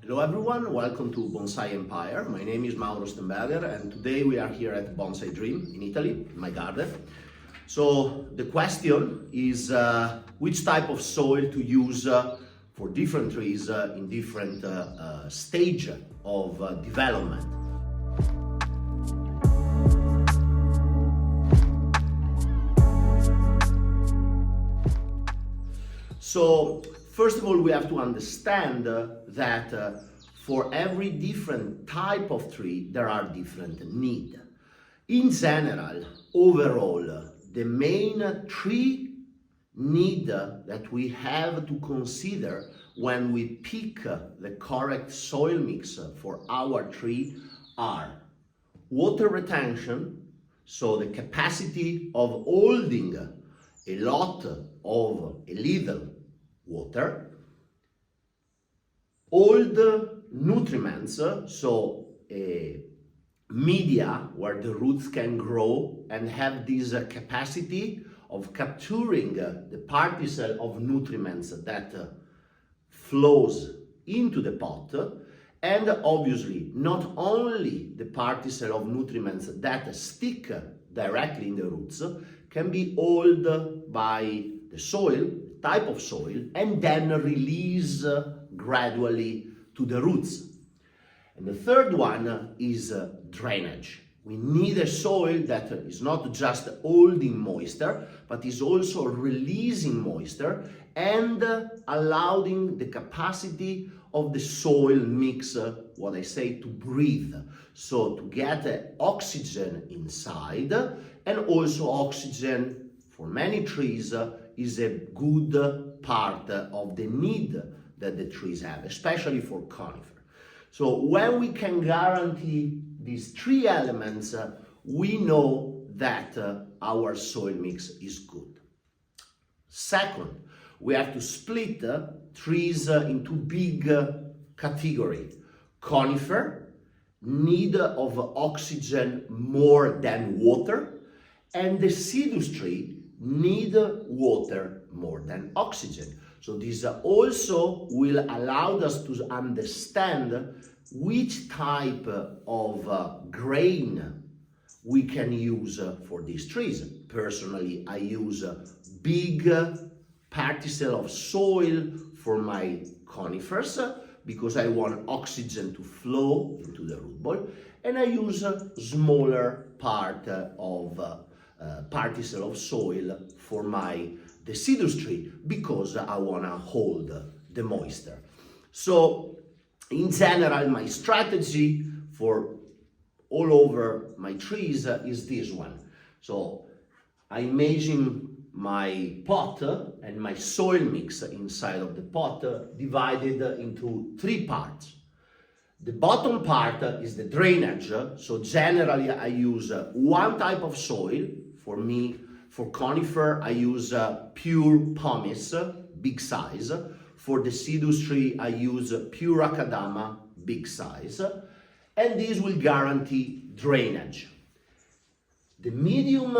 Hello everyone, welcome to Bonsai Empire. My name is Mauro Stemberger and today we are here at Bonsai Dream in Italy, in my garden. So the question is which type of soil to use for different trees in different stage of development. So first of all, we have to understand that for every different type of tree, there are different needs. In general, overall, the main tree need that we have to consider when we pick the correct soil mix for our tree are water retention, so the capacity of holding a lot of a little water, all the nutriments, so media where the roots can grow and have this capacity of capturing the particle of nutriments that flows into the pot, and obviously not only the particle of nutriments that stick directly in the roots can be held by the soil, type of soil, and then release gradually to the roots. And the third one is drainage. We need a soil that is not just holding moisture, but is also releasing moisture and allowing the capacity of the soil mix, what I say, to breathe. So to get oxygen inside, and also oxygen for many trees is a good part of the need that the trees have, especially for conifer. So when we can guarantee these three elements, we know that our soil mix is good. Second, we have to split trees into big categories. Conifer, need of oxygen more than water, and the deciduous tree need water more than oxygen. So this also will allow us to understand which type of grain we can use for these trees. Personally, I use big particle of soil for my conifers because I want oxygen to flow into the root ball, and I use a smaller part of particle of soil for my deciduous tree because I want to hold the moisture. So in general, my strategy for all over my trees is this one. So I imagine my pot and my soil mix inside of the pot divided into three parts. The bottom part is the drainage. So generally I use one type of soil. For me, for conifer, I use pure pumice, big size. For deciduous tree, I use pure macadamia, big size. And this will guarantee drainage. The medium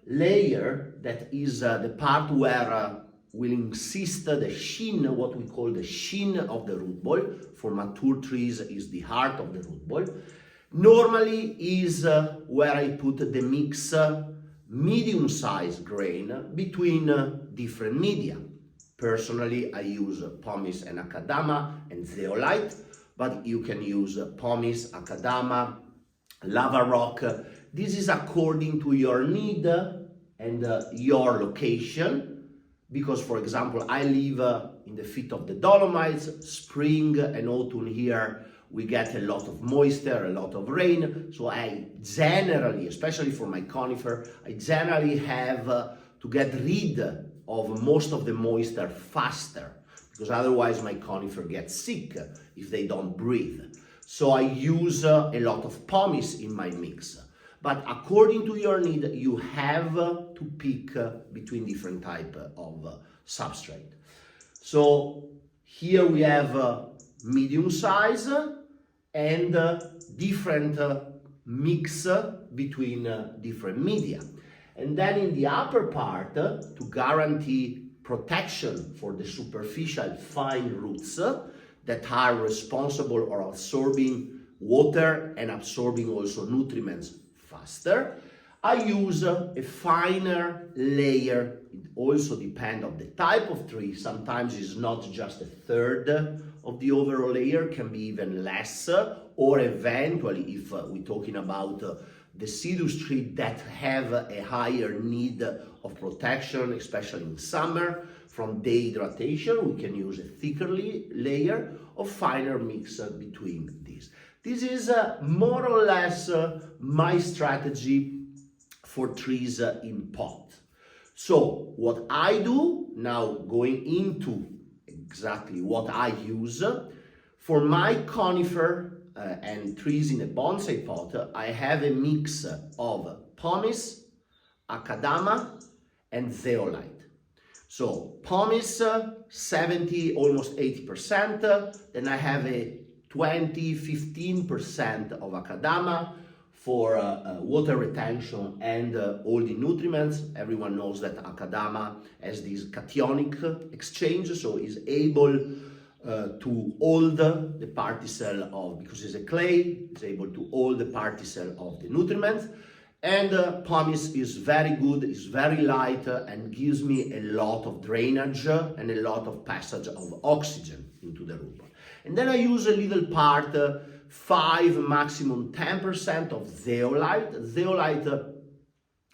layer, that is the part where will insist the shin, what we call the shin of the root ball. For mature trees is the heart of the root ball. Normally is where I put the mix medium-sized grain between different media. Personally, I use pumice and macadamia and zeolite, but you can use pumice, macadamia, lava rock. This is according to your need and your location, because, for example, I live in the feet of the Dolomites. Spring and autumn here, we get a lot of moisture, a lot of rain. So I generally, especially for my conifer, I generally have to get rid of most of the moisture faster, because otherwise my conifer gets sick if they don't breathe. So I use a lot of pumice in my mix. But according to your need, you have to pick between different type of substrate. So here we have medium size and different mix between different media. And then in the upper part, to guarantee protection for the superficial fine roots, that are responsible or absorbing water and absorbing also nutrients faster. I use a finer layer. It also depends on the type of tree. Sometimes it's not just a third of the overall layer, can be even less, or eventually, if we're talking about deciduous trees that have a higher need of protection, especially in summer, from dehydration, we can use a thicker layer or finer mix between these. This is more or less my strategy for trees in pot. So what I do now, going into exactly what I use, for my conifer and trees in a bonsai pot, I have a mix of pumice, akadama, and zeolite. So pumice, 70, almost 80%, then I have a 15% of akadama for water retention and all the nutrients. Everyone knows that akadama has this cationic exchange, so is able to hold the particle of, because it's a clay, it's able to hold the particle of the nutrients. And pumice is very good, is very light, and gives me a lot of drainage and a lot of passage of oxygen into the root. And then I use a little part, 5, maximum 10% of zeolite. Zeolite,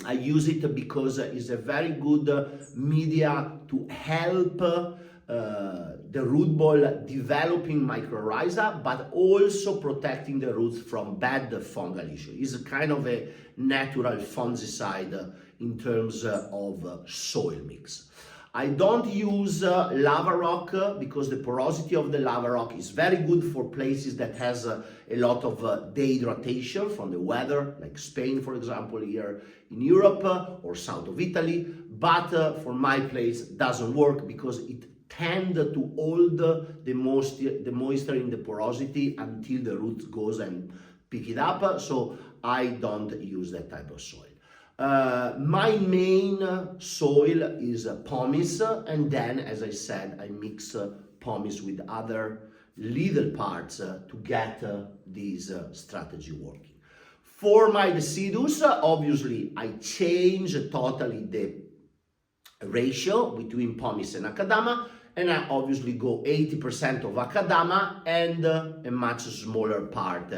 I use it because it's a very good media to help the root ball developing mycorrhiza, but also protecting the roots from bad fungal issue. It's a kind of a natural fungicide in terms of soil mix. I don't use lava rock because the porosity of the lava rock is very good for places that has a lot of dehydration from the weather, like Spain, for example, here in Europe or south of Italy. But for my place, it doesn't work because it tends to hold the moisture in the porosity until the root goes and pick it up. So I don't use that type of soil. My main soil is pumice, and then, as I said, I mix pumice with other little parts to get this strategy working. For my deciduous, obviously, I change totally the ratio between pumice and akadama, and I obviously go 80% of akadama and a much smaller part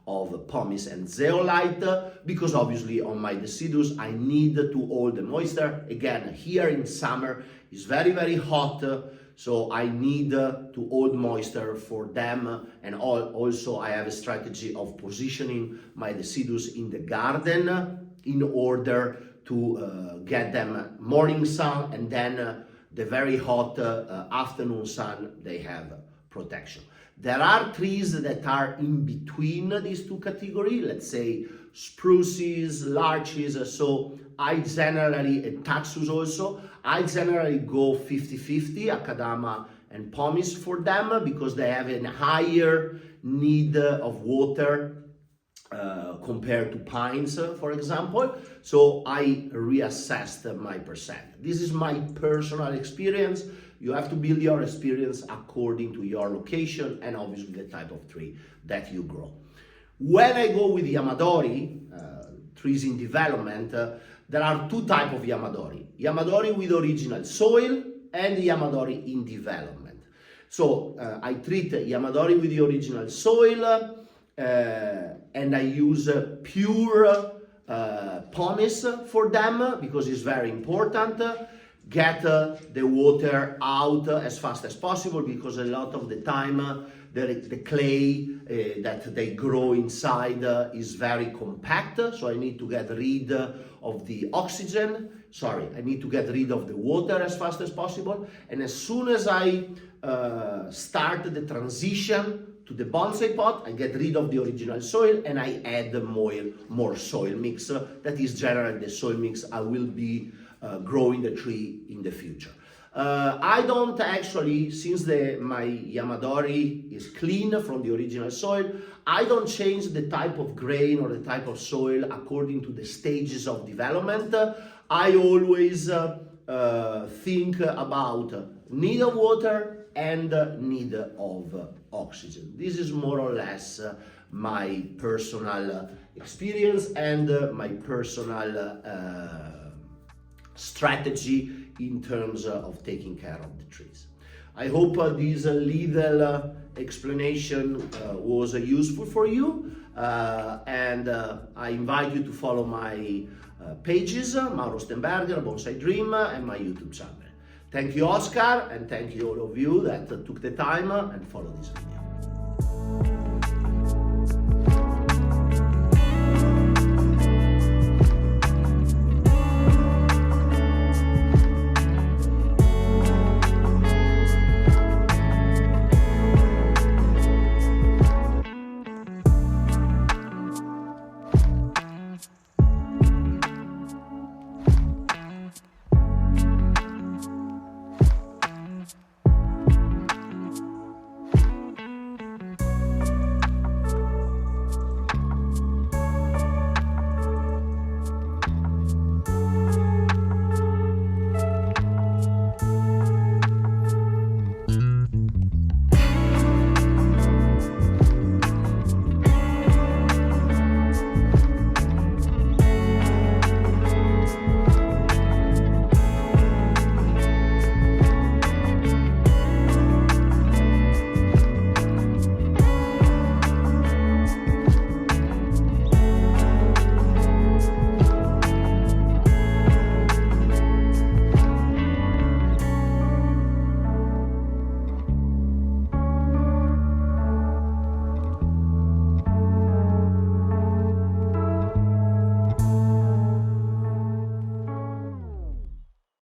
of pumice and zeolite, because obviously on my deciduous I need to hold the moisture. Again, here in summer it's very, very hot, so I need to hold moisture for them. And also I have a strategy of positioning my deciduous in the garden in order to get them morning sun, and then the very hot afternoon sun, they have protection. There are trees that are in between these two categories, let's say spruces, larches, so I generally, and taxus also, I generally go 50-50, akadama and pumice for them, because they have a higher need of water compared to pines, for example. So I reassessed my percent. This is my personal experience. You have to build your experience according to your location and obviously the type of tree that you grow. When I go with Yamadori, trees in development, there are two types of Yamadori. Yamadori with original soil and Yamadori in development. So I treat Yamadori with the original soil, and I use pure pumice for them because it's very important. Get the water out as fast as possible, because a lot of the time the clay that they grow inside is very compact, so I need to get rid of the oxygen. Sorry, I need to get rid of the water as fast as possible. And as soon as I start the transition to the bonsai pot, I get rid of the original soil and I add more soil mix. That is generally the soil mix I will be growing the tree in the future. I don't actually, since my Yamadori is clean from the original soil, I don't change the type of grain or the type of soil according to the stages of development. I always think about need of water and need of oxygen. This is more or less my personal experience and my personal strategy in terms of taking care of the trees. I hope this little explanation was useful for you, and I invite you to follow my pages, Mauro Stemberger, Bonsai Dream, and my YouTube channel. Thank you, Oscar, and thank you all of you that took the time and followed this video.